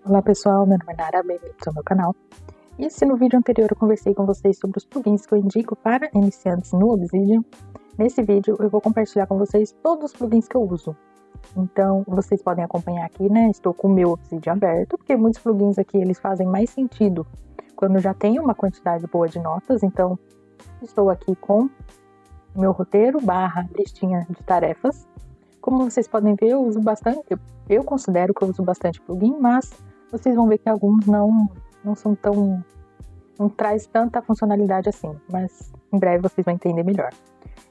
Olá pessoal, meu nome é Nara, bem-vindos ao meu canal. E se no vídeo anterior eu conversei com vocês sobre os plugins que eu indico para iniciantes no Obsidian, nesse vídeo eu vou compartilhar com vocês todos os plugins que eu uso. Então vocês podem acompanhar aqui, né? Estou com o meu Obsidian aberto, porque muitos plugins aqui eles fazem mais sentido quando já tem uma quantidade boa de notas. Então estou aqui com meu roteiro / listinha de tarefas. Como vocês podem ver, eu uso bastante, eu considero que eu uso bastante plugin, mas vocês vão ver que alguns não são tão, não traz tanta funcionalidade assim, mas em breve vocês vão entender melhor.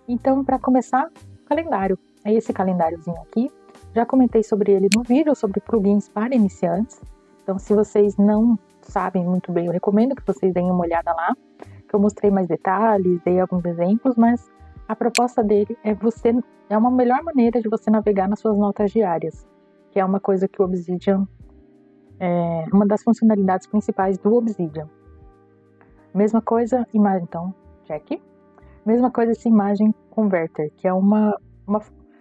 Então, para começar, calendário. É esse calendáriozinho aqui. Já comentei sobre ele no vídeo, sobre plugins para iniciantes. Então, se vocês não sabem muito bem, eu recomendo que vocês deem uma olhada lá, que eu mostrei mais detalhes, dei alguns exemplos, mas a proposta dele é uma melhor maneira de você navegar nas suas notas diárias, que é uma coisa que o Obsidian é uma das funcionalidades principais do Obsidian. Mesma coisa, imagem, então, check. Mesma coisa esse imagem converter, que é uma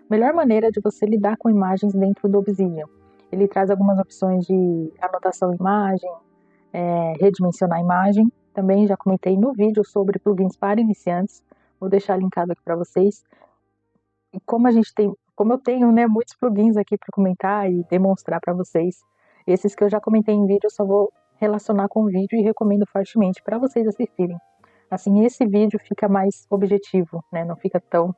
melhor maneira de você lidar com imagens dentro do Obsidian. Ele traz algumas opções de anotação imagem, redimensionar a imagem. Também já comentei no vídeo sobre plugins para iniciantes. Vou deixar linkado aqui para vocês. E como eu tenho, né, muitos plugins aqui para comentar e demonstrar para vocês, esses que eu já comentei em vídeo, eu só vou relacionar com o vídeo e recomendo fortemente para vocês assistirem. Assim, esse vídeo fica mais objetivo, né? Não fica tão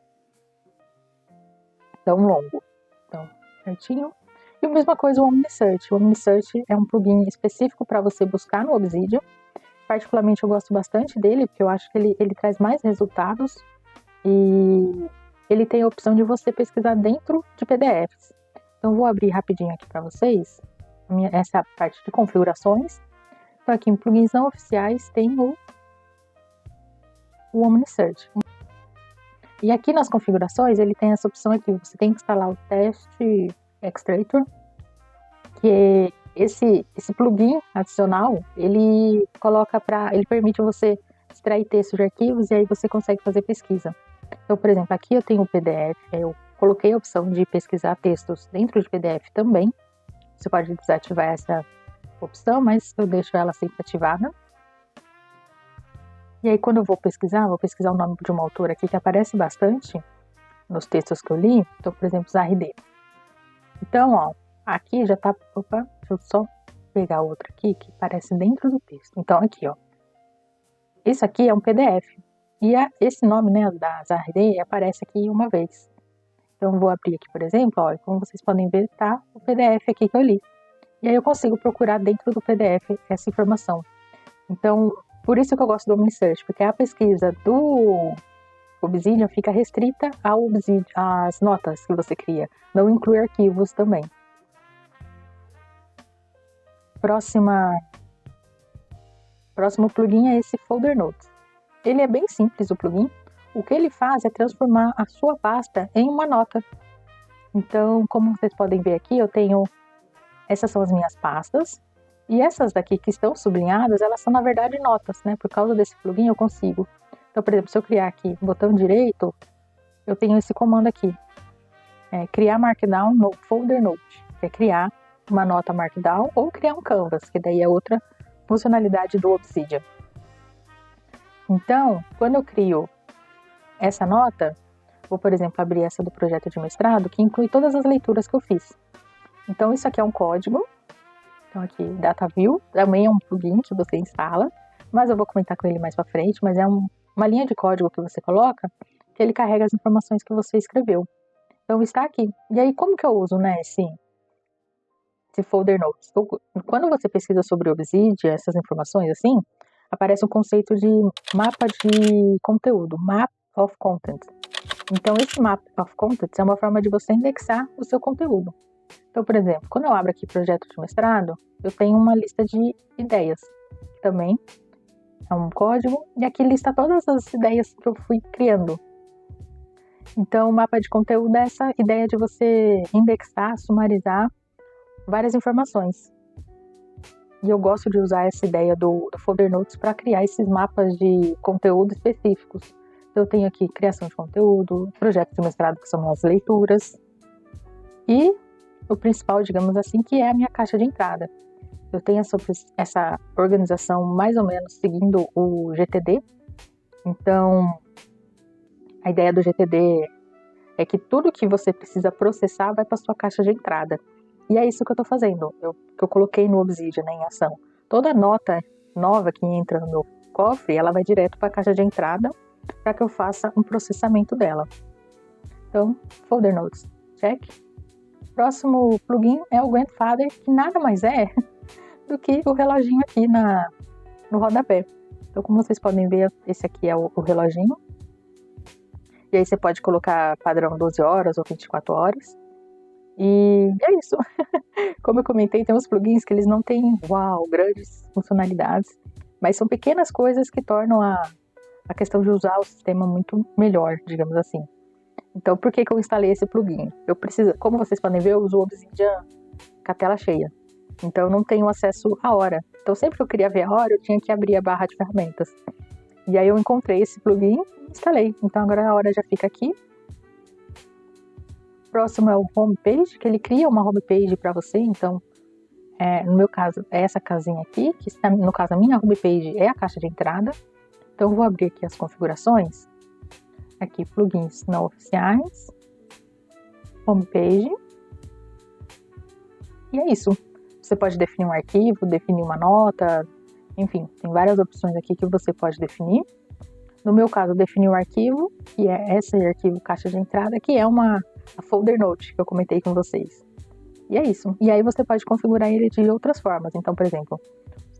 longo. Então, certinho. E a mesma coisa o OmniSearch. O OmniSearch é um plugin específico para você buscar no Obsidian. Particularmente eu gosto bastante dele, porque eu acho que ele traz mais resultados e ele tem a opção de você pesquisar dentro de PDFs. Então eu vou abrir rapidinho aqui para vocês, essa é a parte de configurações. Então aqui em plugins não oficiais tem o OmniSearch. E aqui nas configurações ele tem essa opção aqui, você tem que instalar o Teste Extractor, que esse plugin adicional, ele permite você extrair texto de arquivos e aí você consegue fazer pesquisa. Então, por exemplo, aqui eu tenho o PDF, eu coloquei a opção de pesquisar textos dentro de PDF também. Você pode desativar essa opção, mas eu deixo ela sempre ativada. E aí quando eu vou pesquisar o nome de uma autora aqui que aparece bastante nos textos que eu li. Então, por exemplo, Zahide. Então, ó, aqui já tá... Opa, deixa eu só pegar outra aqui que aparece dentro do texto. Então, aqui, ó. Isso aqui é um PDF. E esse nome, né, da Zahide aparece aqui uma vez. Então, eu vou abrir aqui, por exemplo, ó, e como vocês podem ver, tá o PDF aqui que eu li. E aí eu consigo procurar dentro do PDF essa informação. Então, por isso que eu gosto do OmniSearch, porque a pesquisa do Obsidian fica restrita às notas que você cria, não inclui arquivos também. Próximo plugin é esse Folder Notes. Ele é bem simples, o plugin. O que ele faz é transformar a sua pasta em uma nota. Então, como vocês podem ver aqui, essas são as minhas pastas. E essas daqui que estão sublinhadas, elas são na verdade notas, né? Por causa desse plugin eu consigo. Então, por exemplo, se eu criar aqui botão direito, eu tenho esse comando aqui. Criar Markdown no Folder Note. Que é criar uma nota Markdown ou criar um Canvas, que daí é outra funcionalidade do Obsidian. Então, quando eu crio essa nota, vou, por exemplo, abrir essa do projeto de mestrado, que inclui todas as leituras que eu fiz. Então, isso aqui é um código. Então, aqui, DataView, também é um plugin que você instala, mas eu vou comentar com ele mais pra frente, mas é uma linha de código que você coloca, que ele carrega as informações que você escreveu. Então, está aqui. E aí, como que eu uso, né, esse Folder Notes? Quando você pesquisa sobre Obsidian, essas informações assim, aparece um conceito de mapa de conteúdo, Map of Content. Então, esse Map of Content é uma forma de você indexar o seu conteúdo. Então, por exemplo, quando eu abro aqui projeto de mestrado, eu tenho uma lista de ideias. Também é um código, e aqui lista todas as ideias que eu fui criando. Então, o mapa de conteúdo é essa ideia de você indexar, sumarizar várias informações. E eu gosto de usar essa ideia do Folder Notes para criar esses mapas de conteúdo específicos. Então, eu tenho aqui criação de conteúdo, projeto de mestrado, que são as leituras, e o principal, digamos assim, que é a minha caixa de entrada. Eu tenho essa organização mais ou menos seguindo o GTD. Então, a ideia do GTD é que tudo que você precisa processar vai para sua caixa de entrada. E é isso que eu estou fazendo, que eu coloquei no Obsidian, né, em ação. Toda nota nova que entra no meu cofre, ela vai direto para a caixa de entrada para que eu faça um processamento dela. Então, Folder Notes, check. Próximo plugin é o Grandfather, que nada mais é do que o reloginho aqui no rodapé. Então, como vocês podem ver, esse aqui é o reloginho. E aí você pode colocar padrão 12 horas ou 24 horas. E é isso. Como eu comentei, tem uns plugins que eles não têm, grandes funcionalidades, mas são pequenas coisas que tornam a questão de usar o sistema muito melhor, digamos assim. Então, por que eu instalei esse plugin? Como vocês podem ver, eu uso o Obsidian com a tela cheia. Então, eu não tenho acesso à hora. Então, sempre que eu queria ver a hora, eu tinha que abrir a barra de ferramentas. E aí eu encontrei esse plugin e instalei. Então, agora a hora já fica aqui. Próximo é o homepage, que ele cria uma homepage para você. Então, no meu caso, é essa casinha aqui, que no caso a minha homepage é a caixa de entrada. Então, eu vou abrir aqui as configurações. Aqui, plugins não oficiais, homepage. E é isso. Você pode definir um arquivo, definir uma nota, enfim, tem várias opções aqui que você pode definir. No meu caso, eu defini o arquivo, que é esse arquivo caixa de entrada, que é a folder note que eu comentei com vocês. E é isso. E aí você pode configurar ele de outras formas. Então, por exemplo,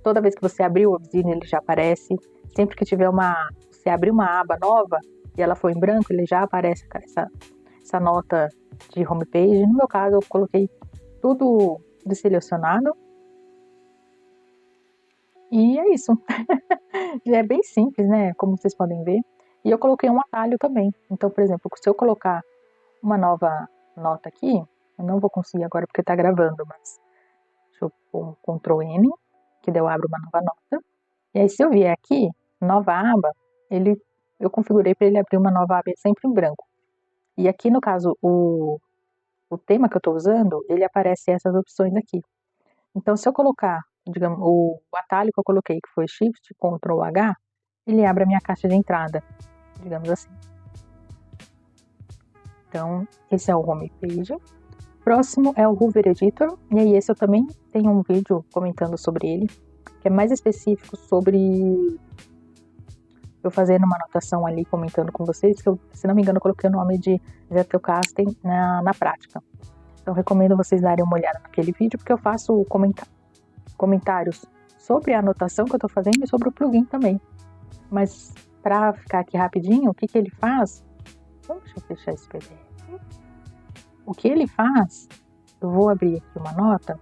toda vez que você abrir o Obsidian, ele já aparece. Sempre que tiver você abrir uma aba nova e ela for em branco, ele já aparece essa nota de homepage. No meu caso, eu coloquei tudo selecionado. E é isso. Já é bem simples, né? Como vocês podem ver. E eu coloquei um atalho também. Então, por exemplo, se eu colocar uma nova nota aqui, eu não vou conseguir agora porque tá gravando, mas deixa eu pôr um Ctrl N, que daí eu abro uma nova nota. E aí, se eu vier aqui, nova aba, eu configurei para ele abrir uma nova aba sempre em branco. E aqui, no caso, o tema que eu estou usando, ele aparece essas opções aqui. Então, se eu colocar, digamos, o atalho que eu coloquei, que foi Shift, Ctrl H, ele abre a minha caixa de entrada, digamos assim. Então, esse é o homepage. Próximo é o Hoover Editor, e aí esse eu também tenho um vídeo comentando sobre ele, que é mais específico sobre eu fazendo uma anotação ali, comentando com vocês, que eu, se não me engano, eu coloquei o nome de Zettelkasten na prática. Então, recomendo vocês darem uma olhada naquele vídeo, porque eu faço comentários sobre a anotação que eu estou fazendo e sobre o plugin também. Mas, para ficar aqui rapidinho, o que ele faz? Deixa eu fechar esse PDF. O que ele faz, eu vou abrir aqui uma nota.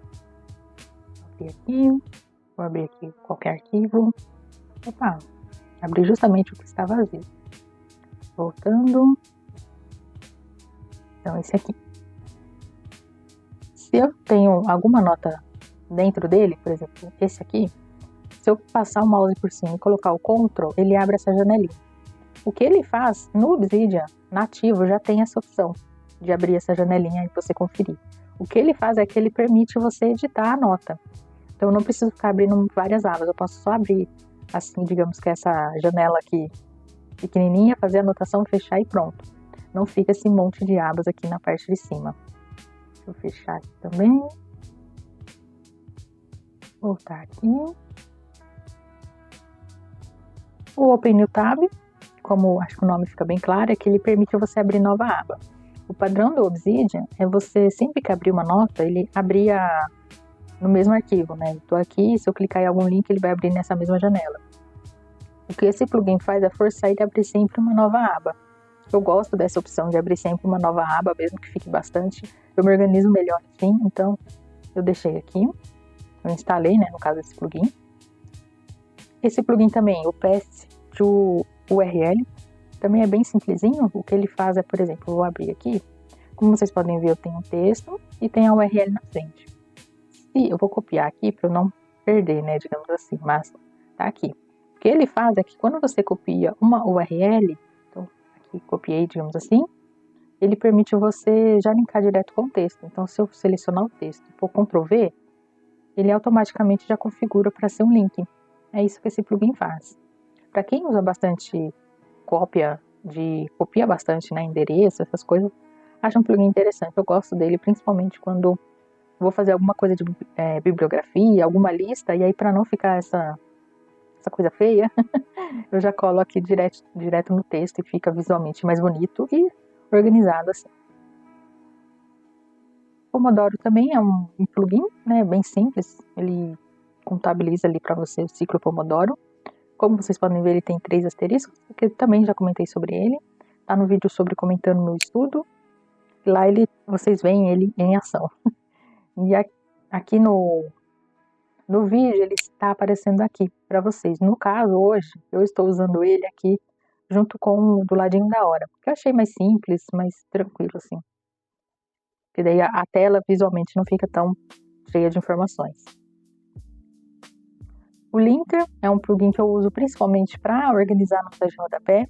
Vou abrir aqui qualquer arquivo. Opa, abri justamente o que está vazio. Voltando. Então, esse aqui. Se eu tenho alguma nota dentro dele, por exemplo, esse aqui, se eu passar o mouse por cima e colocar o Ctrl, ele abre essa janelinha. O que ele faz, no Obsidian nativo, já tem essa opção de abrir essa janelinha e você conferir. O que ele faz é que ele permite você editar a nota. Então, eu não preciso ficar abrindo várias abas, eu posso só abrir, assim, digamos que essa janela aqui pequenininha, fazer a anotação, fechar e pronto. Não fica esse monte de abas aqui na parte de cima. Deixa eu fechar aqui também. Voltar aqui. O Open New Tab, como acho que o nome fica bem claro, é que ele permite você abrir nova aba. O padrão do Obsidian é você, sempre que abrir uma nota, ele abrir no mesmo arquivo, né? Estou aqui, se eu clicar em algum link, ele vai abrir nessa mesma janela. O que esse plugin faz é forçar ele a abrir sempre uma nova aba. Eu gosto dessa opção de abrir sempre uma nova aba, mesmo que fique bastante. Eu me organizo melhor assim, então eu deixei aqui. Eu instalei, né, no caso desse plugin. Esse plugin também, o Paste to URL, também é bem simplesinho. O que ele faz é, por exemplo, eu vou abrir aqui. Como vocês podem ver, eu tenho um texto e tem a URL na frente. E eu vou copiar aqui para eu não perder, né, digamos assim, mas tá aqui. O que ele faz é que quando você copia uma URL, então aqui copiei, digamos assim, ele permite você já linkar direto com o texto. Então, se eu selecionar o texto e for Ctrl V, ele automaticamente já configura para ser um link. É isso que esse plugin faz. Para quem usa bastante copia bastante, né, endereço, essas coisas, acho um plugin interessante. Eu gosto dele principalmente quando vou fazer alguma coisa de bibliografia, alguma lista, e aí para não ficar essa coisa feia, eu já colo aqui direto no texto e fica visualmente mais bonito e organizado assim. Pomodoro também é um plugin, né, bem simples, ele contabiliza ali para você o ciclo Pomodoro. Como vocês podem ver, ele tem 3 asteriscos, que também já comentei sobre ele. Tá no vídeo sobre comentando meu estudo. Lá vocês veem ele em ação. E aqui no vídeo ele está aparecendo aqui para vocês. No caso, hoje, eu estou usando ele aqui junto com o do ladinho da hora. Que eu achei mais simples, mais tranquilo assim. Porque daí a tela visualmente não fica tão cheia de informações. O Linter é um plugin que eu uso principalmente para organizar notas de rodapé.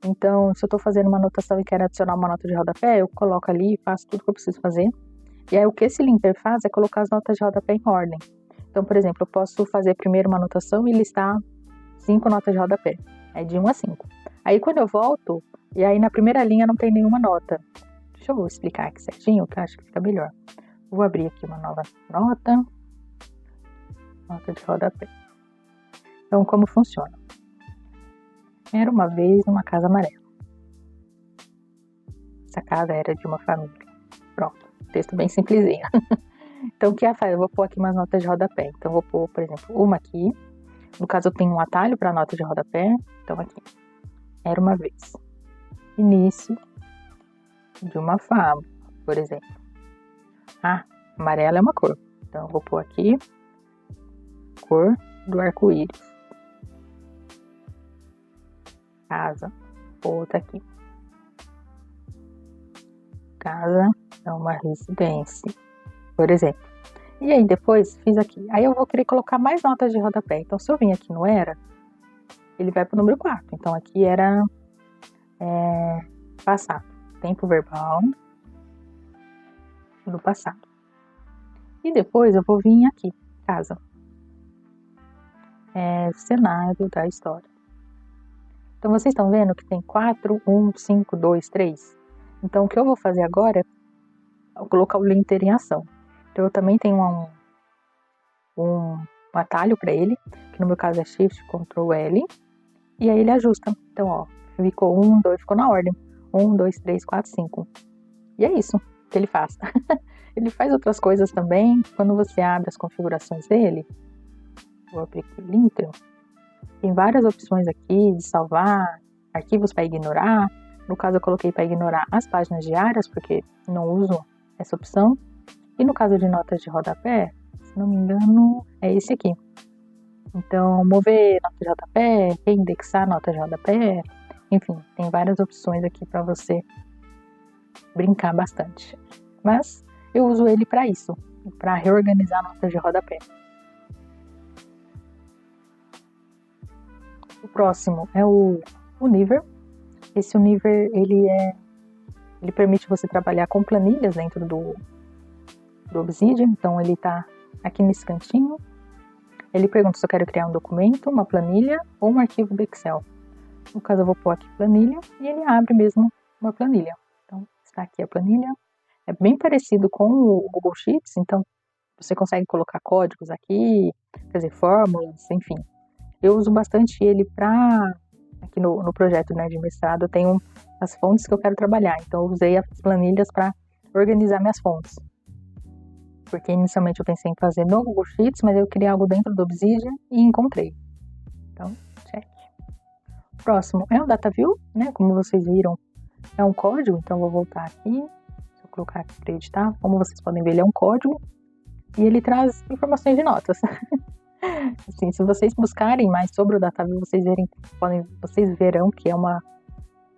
Então, se eu estou fazendo uma anotação e quero adicionar uma nota de rodapé, eu coloco ali e faço tudo que eu preciso fazer. E aí, o que esse Linter faz é colocar as notas de rodapé em ordem. Então, por exemplo, eu posso fazer primeiro uma anotação e listar 5 notas de rodapé. É de 1 a 5. Aí, quando eu volto, e aí na primeira linha não tem nenhuma nota. Deixa eu explicar aqui certinho, que eu acho que fica melhor. Vou abrir aqui uma nova nota. Nota de rodapé. Então, como funciona? Era uma vez uma casa amarela. Essa casa era de uma família. Pronto, texto bem simplesinho. Então, o que eu faço? Eu vou pôr aqui umas notas de rodapé. Então, vou pôr, por exemplo, uma aqui. No caso, eu tenho um atalho para nota de rodapé. Então, aqui. Era uma vez. Início de uma fábula, por exemplo. Ah, amarela é uma cor. Então, eu vou pôr aqui cor do arco-íris. Casa, outra aqui. Casa é uma residência, por exemplo. E aí depois fiz aqui. Aí eu vou querer colocar mais notas de rodapé. Então se eu vim aqui no era, ele vai para o número 4. Então aqui era passado. Tempo verbal do passado. E depois eu vou vir aqui, casa. Cenário da história. Então, vocês estão vendo que tem 4, 1, 5, 2, 3. Então, o que eu vou fazer agora é colocar o Linter em ação. Então, eu também tenho um atalho para ele, que no meu caso é Shift, Ctrl L, e aí ele ajusta. Então, ó, ficou 1, 2, ficou na ordem. 1, 2, 3, 4, 5. E é isso que ele faz. Ele faz outras coisas também. Quando você abre as configurações dele, vou abrir aqui Linter. Tem várias opções aqui de salvar, arquivos para ignorar. No caso, eu coloquei para ignorar as páginas diárias, porque não uso essa opção. E no caso de notas de rodapé, se não me engano, é esse aqui. Então, mover nota de rodapé, reindexar nota de rodapé, enfim, tem várias opções aqui para você brincar bastante. Mas eu uso ele para isso, para reorganizar notas de rodapé. O próximo é o Univer. Esse Univer, ele permite você trabalhar com planilhas dentro do Obsidian. Então, ele está aqui nesse cantinho. Ele pergunta se eu quero criar um documento, uma planilha ou um arquivo do Excel. No caso, eu vou pôr aqui planilha e ele abre mesmo uma planilha. Então, está aqui a planilha. É bem parecido com o Google Sheets, então você consegue colocar códigos aqui, fazer fórmulas, enfim. Eu uso bastante ele aqui no projeto, né, de mestrado, eu tenho as fontes que eu quero trabalhar. Então, eu usei as planilhas para organizar minhas fontes. Porque inicialmente eu pensei em fazer no Google Sheets, mas eu queria algo dentro do Obsidian e encontrei. Então, check. O próximo é o DataView, né? Como vocês viram, é um código. Então, eu vou voltar aqui. Se eu colocar aqui para editar, como vocês podem ver, ele é um código. E ele traz informações de notas. Assim, se vocês buscarem mais sobre o DataView, vocês verão que é uma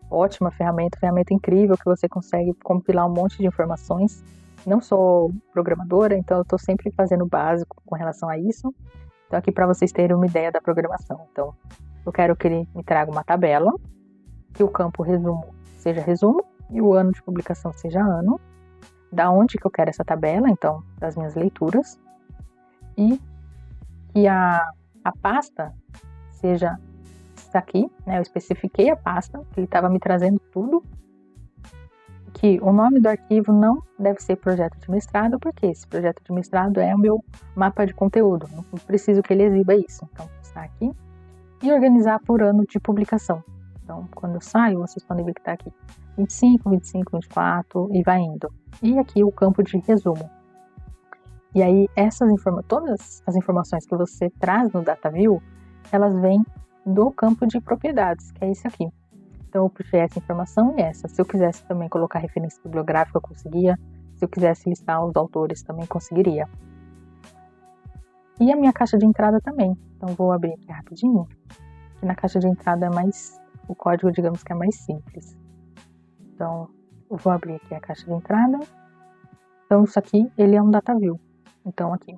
ótima ferramenta incrível, que você consegue compilar um monte de informações. Não sou programadora, então eu estou sempre fazendo o básico com relação a isso. Então aqui para vocês terem uma ideia da programação. Então eu quero que ele me traga uma tabela, que o campo resumo seja resumo e o ano de publicação seja ano. Da onde que eu quero essa tabela, então das minhas leituras. e que a pasta seja essa aqui, né? Eu especifiquei a pasta, que ele estava me trazendo tudo, que o nome do arquivo não deve ser projeto de mestrado, porque esse projeto de mestrado é o meu mapa de conteúdo, não preciso que ele exiba isso. Então, está aqui. E organizar por ano de publicação. Então, quando eu saio, vocês podem ver que está aqui 25, 25, 24 e vai indo. E aqui o campo de resumo. E aí, todas as informações que você traz no DataView, elas vêm do campo de propriedades, que é esse aqui. Então, eu puxei essa informação e essa. Se eu quisesse também colocar referência bibliográfica, eu conseguia. Se eu quisesse listar os autores, também conseguiria. E a minha caixa de entrada também. Então, vou abrir aqui rapidinho. Que na caixa de entrada o código, digamos que é mais simples. Então, eu vou abrir aqui a caixa de entrada. Então, isso aqui, ele é um DataView. Então, aqui,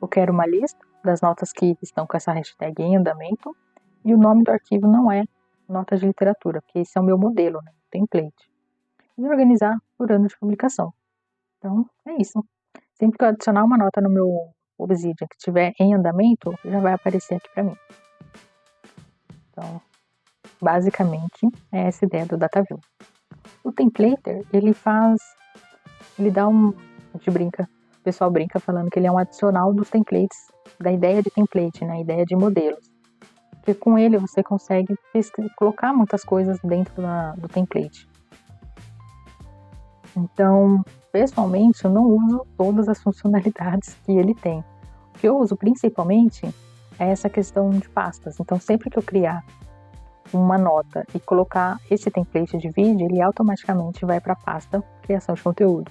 eu quero uma lista das notas que estão com essa hashtag em andamento, e o nome do arquivo não é notas de literatura, porque esse é o meu modelo, né, template. E organizar por ano de publicação. Então, é isso. Sempre que eu adicionar uma nota no meu Obsidian que estiver em andamento, já vai aparecer aqui para mim. Então, basicamente, é essa ideia do DataView. O Templater, ele dá a gente brinca, o pessoal brinca falando que ele é um adicional dos templates, da ideia de template, né, a ideia de modelos. Porque com ele você consegue colocar muitas coisas dentro do template. Então, pessoalmente, eu não uso todas as funcionalidades que ele tem. O que eu uso principalmente é essa questão de pastas. Então, sempre que eu criar uma nota e colocar esse template de vídeo, ele automaticamente vai para a pasta criação de conteúdo.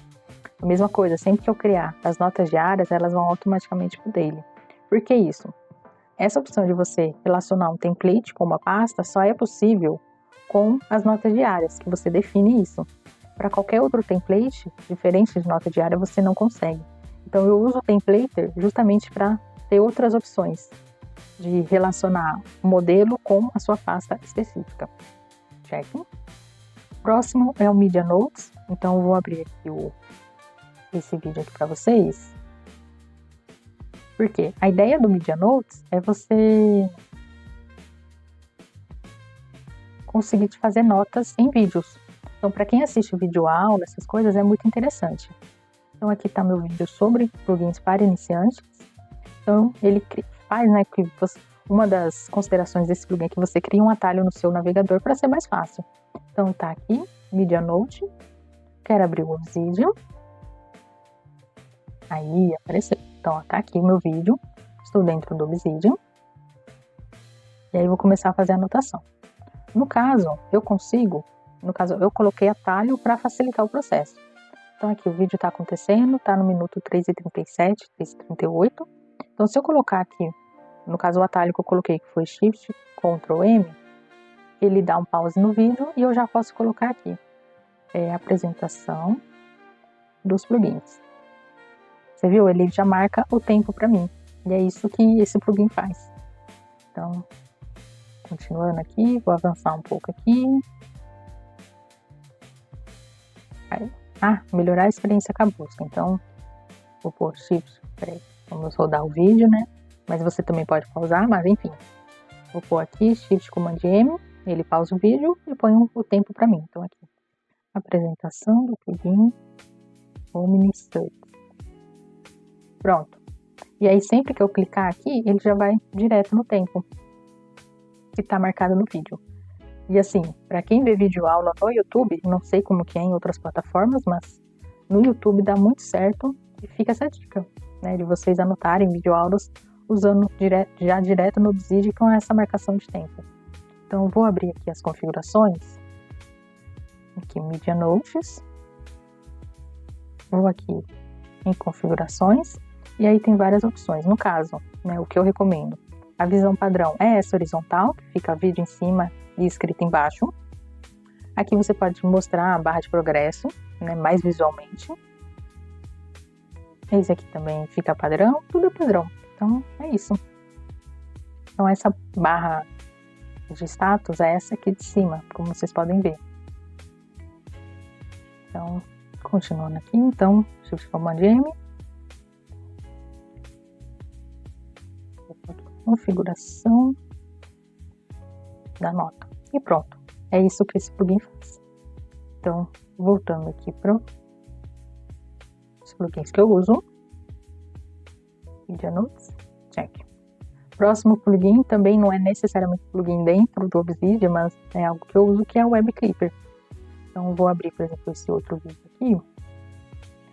A mesma coisa, sempre que eu criar as notas diárias, elas vão automaticamente para o daily. Por que isso? Essa opção de você relacionar um template com uma pasta só é possível com as notas diárias, que você define isso. Para qualquer outro template, diferente de nota diária, você não consegue. Então eu uso o Templater justamente para ter outras opções de relacionar o modelo com a sua pasta específica. Check. Próximo é o Media Notes. Então eu vou abrir aqui esse vídeo aqui para vocês. Porque a ideia do Media Notes é você conseguir fazer notas em vídeos. Então, para quem assiste vídeo aula, essas coisas, é muito interessante. Então, aqui está meu vídeo sobre plugins para iniciantes. Então, ele faz, né, que uma das considerações desse plugin é que você cria um atalho no seu navegador para ser mais fácil. Então, tá aqui, Media Note. Quero abrir o Obsidian. Aí, apareceu. Então, ó, tá aqui o meu vídeo. Estou dentro do Obsidian. E aí, vou começar a fazer a anotação. No caso, eu coloquei atalho para facilitar o processo. Então, aqui o vídeo está acontecendo, está no minuto 3h37, 3h38. Então, se eu colocar aqui, no caso o atalho que eu coloquei, que foi Shift, Ctrl M, ele dá um pause no vídeo e eu já posso colocar aqui. É a apresentação dos plugins. Você viu? Ele já marca o tempo para mim. E é isso que esse plugin faz. Então, continuando aqui, vou avançar um pouco aqui. Aí. Melhorar a experiência com a busca. Então, vou pôr Shift. Peraí, vamos rodar o vídeo, né? Mas você também pode pausar, mas enfim. Vou pôr aqui Shift Command M. Ele pausa o vídeo e põe o tempo para mim. Então, aqui. Apresentação do plugin Omni Search. Pronto. E aí, sempre que eu clicar aqui, ele já vai direto no tempo que está marcado no vídeo. E assim, para quem vê vídeo aula no YouTube, não sei como que é em outras plataformas, mas no YouTube dá muito certo e fica essa dica, né, de vocês anotarem vídeo aulas usando direto no Obsidian com essa marcação de tempo. Então, eu vou abrir aqui as configurações. Aqui, Media Notes. Vou aqui em configurações. E aí tem várias opções. No caso, né, o que eu recomendo. A visão padrão é essa horizontal, que fica vídeo em cima e escrito embaixo. Aqui você pode mostrar a barra de progresso, né, mais visualmente. Esse aqui também fica padrão, tudo é padrão. Então, é isso. Então, essa barra de status é essa aqui de cima, como vocês podem ver. Então, continuando aqui, então, Shift Command M. configuração da nota. E pronto, é isso que esse plugin faz. Então, voltando aqui para os plugins que eu uso. Media Notes, check. Próximo plugin também não é necessariamente plugin dentro do Obsidian, mas é algo que eu uso, que é o Web Clipper. Então, vou abrir, por exemplo, esse outro vídeo aqui.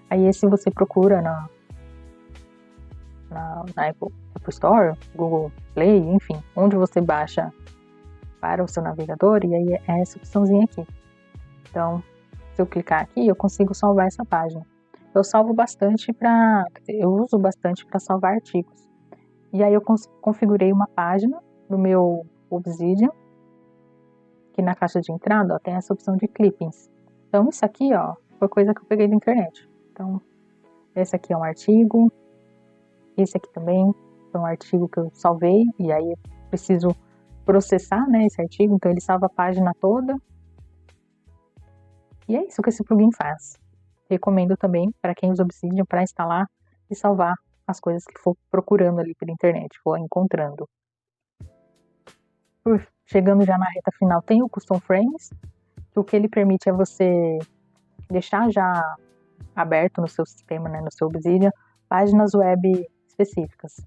Aí, esse você procura na Apple Store, Google Play, enfim, onde você baixa para o seu navegador, e aí é essa opçãozinha aqui. Então, se eu clicar aqui, eu consigo salvar essa página. Eu uso bastante para salvar artigos. E aí eu configurei uma página no meu Obsidian, que na caixa de entrada, ó, tem essa opção de clippings. Então isso aqui, ó, foi coisa que eu peguei da internet. Então, esse aqui é um artigo, esse aqui também foi um artigo que eu salvei, e aí eu preciso processar, né, esse artigo, então ele salva a página toda. E é isso que esse plugin faz. Recomendo também para quem usa Obsidian para instalar e salvar as coisas que for procurando ali pela internet, for encontrando. Chegando já na reta final, tem o Custom Frames, que o que ele permite é você deixar já aberto no seu sistema, né, no seu Obsidian, páginas web específicas.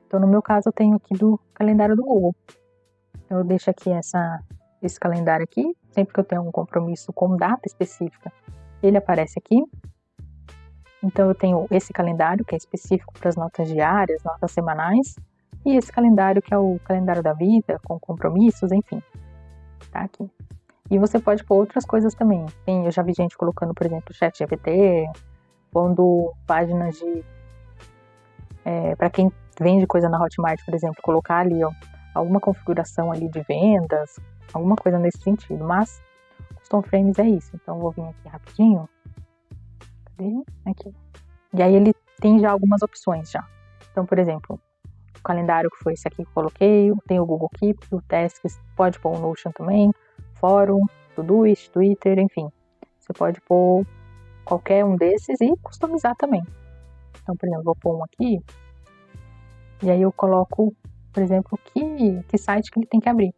Então, no meu caso, eu tenho aqui do calendário do Google. Então, eu deixo aqui esse calendário aqui, sempre que eu tenho um compromisso com data específica, ele aparece aqui. Então, eu tenho esse calendário, que é específico para as notas diárias, notas semanais, e esse calendário, que é o calendário da vida, com compromissos, enfim, tá aqui. E você pode pôr outras coisas também. Eu já vi gente colocando, por exemplo, ChatGPT, pondo páginas de... para quem vende coisa na Hotmart, por exemplo, colocar ali, ó, alguma configuração ali de vendas, alguma coisa nesse sentido. Mas, Custom Frames é isso. Então, eu vou vir aqui rapidinho. Cadê? Aqui. E aí, ele tem já algumas opções já. Então, por exemplo, o calendário que foi esse aqui que eu coloquei, tem o Google Keep, o Tasks, pode pôr o Notion também, Fórum, Todoist, Twitter, enfim. Você pode pôr qualquer um desses e customizar também. Então, por exemplo, vou pôr um aqui, e aí eu coloco, por exemplo, que site que ele tem que abrir.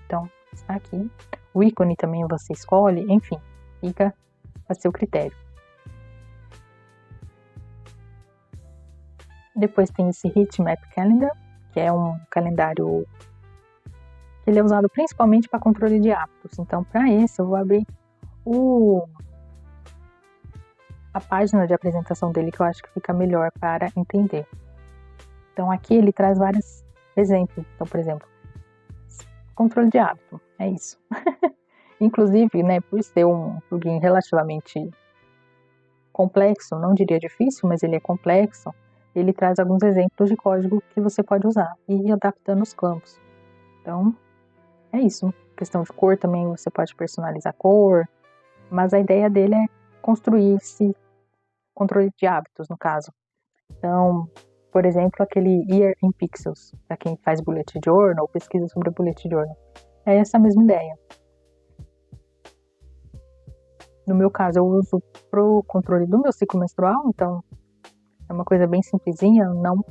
Então, está aqui. O ícone também você escolhe, enfim, fica a seu critério. Depois tem esse Heatmap Calendar, que é um calendário que ele é usado principalmente para controle de hábitos. Então, para esse, eu vou abrir a página de apresentação dele, que eu acho que fica melhor para entender. Então, aqui ele traz vários exemplos. Então, por exemplo, controle de hábito, é isso. Inclusive, né, por ser um plugin relativamente complexo, não diria difícil, mas ele é complexo, ele traz alguns exemplos de código que você pode usar e ir adaptando os campos. Então, é isso. Questão de cor também, você pode personalizar a cor, mas a ideia dele é construir esse controle de hábitos, no caso. Então, por exemplo, aquele Year in Pixels, para quem faz bullet journal ou pesquisa sobre bullet journal. É essa mesma ideia. No meu caso, eu uso para o controle do meu ciclo menstrual, então é uma coisa bem simplesinha, não.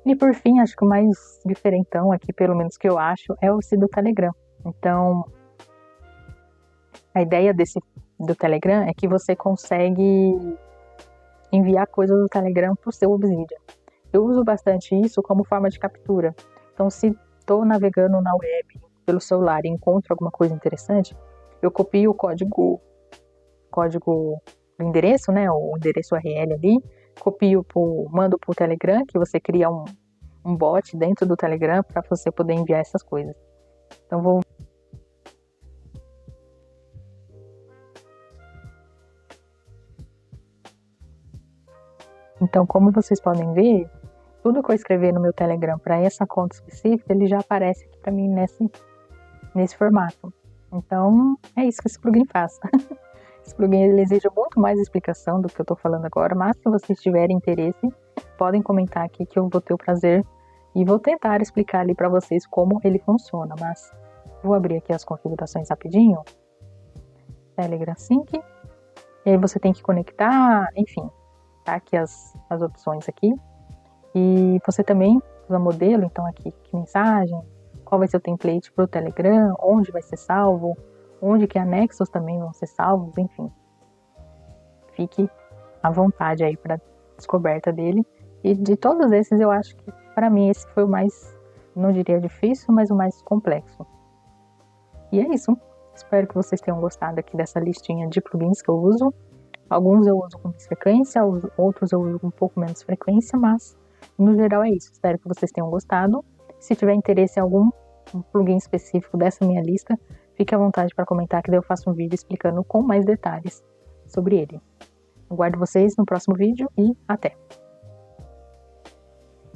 E por fim, acho que o mais diferentão aqui, pelo menos que eu acho, é o do Telegram. Então, a ideia do Telegram é que você consegue enviar coisas do Telegram para o seu Obsidian. Eu uso bastante isso como forma de captura. Então, se estou navegando na web pelo celular e encontro alguma coisa interessante, eu copio o código do endereço, né, o endereço URL ali, mando para o Telegram, que você cria um bot dentro do Telegram para você poder enviar essas coisas. Então, Então, como vocês podem ver, tudo que eu escrever no meu Telegram para essa conta específica, ele já aparece aqui para mim nesse formato. Então, é isso que esse plugin faz. Esse plugin ele exige muito mais explicação do que eu estou falando agora, mas se vocês tiverem interesse, podem comentar aqui que eu vou ter o prazer e vou tentar explicar ali para vocês como ele funciona. Mas vou abrir aqui as configurações rapidinho. Telegram Sync. E aí você tem que conectar, enfim, tá aqui as opções aqui. E você também usa modelo, então aqui que mensagem, qual vai ser o template para o Telegram, onde vai ser salvo, onde que anexos também vão ser salvos, enfim. Fique à vontade aí para descoberta dele. E de todos esses, eu acho que para mim esse foi o mais, não diria difícil, mas o mais complexo. E é isso. Espero que vocês tenham gostado aqui dessa listinha de plugins que eu uso. Alguns eu uso com mais frequência, outros eu uso com um pouco menos frequência, mas no geral é isso. Espero que vocês tenham gostado. Se tiver interesse em algum plugin específico dessa minha lista, fique à vontade para comentar que daí eu faço um vídeo explicando com mais detalhes sobre ele. Aguardo vocês no próximo vídeo e até!